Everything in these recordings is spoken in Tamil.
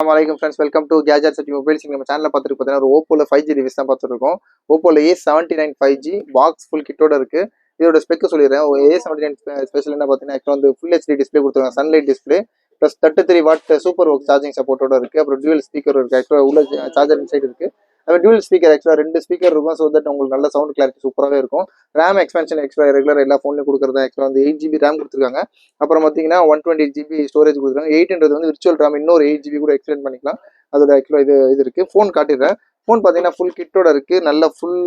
வணக்கம் friends, welcome to gadget city mobiles. நம்ம சேனலில் பார்த்துட்டு பார்த்தீங்கன்னா ஒரு ஓப்போல 5G டிவைஸ் தான் பார்த்துருக்கோம். ஓப்போல A79 5G பாக்ஸ் ஃபுல் கிட்டோட இருக்கு. இதோட ஸ்பெக் சொல்லிடுறேன். A79 ஸ்பெஷல் என்ன பார்த்தீங்கன்னா ஆக்சுவலாக வந்து ஃபுல் HD டிஸ்பிளே கொடுத்துருக்காங்க. Sunlight display plus 33 watt super ஒர்க் சார்ஜிங் சப்போர்ட்டோட இருக்கு. அப்புறம் டியூவல் ஸ்பீக்கர் இருக்கு. ஆக்சுவலாக உள்ள சார்ஜர் இன்சைட் இருக்கு. அப்புறம் டியூவல் ஸ்பீக்கர் ஆக்சுவலாக 2 ஸ்பீக்கர் இருக்கும். ஸோ தட் உங்களுக்கு நல்ல சவுண்ட் கிளாரிட்டி சூப்பராகவே இருக்கும். ரேம் எக்ஸ்பென்ஷன் எக்ஸ்ட்ரா ரெகுலர் எல்லா ஃபோன்லையும் கொடுக்குறது ஆக்சுவலாக வந்து 8GB ரேம் கொடுத்துருக்காங்க. அப்புறம் பார்த்தீங்கன்னா 128GB ஸ்டோரேஜ் கொடுத்துருக்காங்க. 8ன்றது வந்து விர்ச்சுவல் ரேம் இன்னொரு 8GB கூட எக்ஸ்டெண்ட் பண்ணிக்கலாம். அதோட ஆக்சுவலாக இது இருக்குது. ஃபோன் காட்டிடுறேன். ஃபோன் பார்த்தீங்கன்னா ஃபுல் கிட்டோட இருக்குது. நல்ல ஃபுல்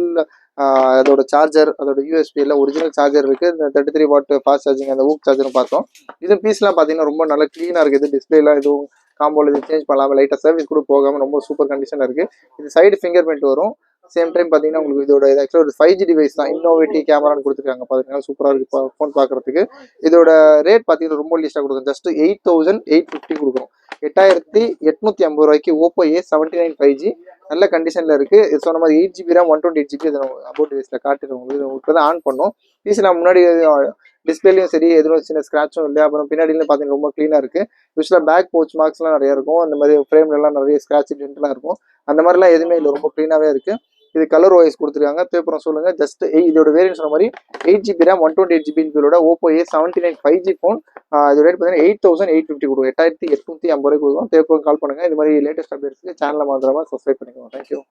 அதோட சார்ஜர், அதோட யூஎஸ்பி எல்லாம் ஒரிஜினல் சார்ஜர் இருக்குது. இந்த 33 வாட் ஃபாஸ்ட் சார்ஜிங் அந்த ஊக் சார்ஜரும் பார்த்தோம். இது பீஸ்லாம் பார்த்தீங்கன்னா ரொம்ப நல்லா க்ளீனாக இருக்குது. டிஸ்பிளேலாம் எதுவும் காம்போல இது சேஞ்ச் பண்ணலாமல் லைட்டாக சர்வீஸ் கூட போகாமல் ரொம்ப சூப்பர் கண்டிஷனில் இருக்குது. இது சைடு ஃபிங்கர் பிரிண்ட் வரும். சேம் டைம் பார்த்தீங்கன்னா உங்களுக்கு இதோட ஆக்சுவலாக ஒரு 5G டிவைஸ் தான். இன்னோவேட்டிவ் கேமரான்னு கொடுத்துருக்காங்க. பார்த்தீங்கன்னா சூப்பராக இருக்குது ஃபோன் பார்க்குறதுக்கு. இதோட ரேட் பார்த்தீங்கன்னா ரொம்ப லீஸ்ட்டாக கொடுக்கும். ஜஸ்ட் 8,850 கொடுக்குறோம். 8,850 ரூபாய்க்கு ஓப்போ A79 5G நல்ல கண்டிஷனில் இருக்குது. இது சொன்ன மாதிரி 8GB ரேம் 128GB இதை அபவுட் டிவைஸில் காட்டுறோம். உங்களுக்கு தான் ஆன் பண்ணோம். பிசி நான் முன்னாடி டிஸ்பிளேலையும் சரி எதுவும் சின்ன ஸ்க்ராட்சும் இல்லை. அப்புறம் பின்னாடியிலும் பார்த்தீங்கன்னா ரொம்ப க்ளீனாக இருக்குது. யூஸ்வலாக பேக் போச் மார்க்ஸ்லாம் நிறைய இருக்கும். அந்த மாதிரி ஃப்ரேம்லாம் நிறைய ஸ்க்ராட்ச் டென்ட்லாம் இருக்கும். அந்த மாதிரிலாம் எதுவுமே இல்லை, ரொம்ப க்ளீனாகவே இருக்குது. இது கலர் வைஸ் கொடுத்துருக்காங்க. பேப்பரம் சொல்லுங்கள். ஜஸ்ட் இதோட வேரியன்ட் சொன்ன மாதிரி 8GB ரேம் 128GB இதோட ஓப்போ A79 5G ஃபோன். இது ரேட் பார்த்தீங்கன்னா 8,850 கொடுக்கும். 8,850 ரூபாய் கொடுக்கும். தேவைப்படும் கால் பண்ணுங்கள். இது மாதிரி லேட்டஸ்ட் அப்டேட்ஸ்க்கு சேனலை மாத்திரமா சப்ஸ்கிரைப் பண்ணிக்கோங்க. தேங்க்யூ.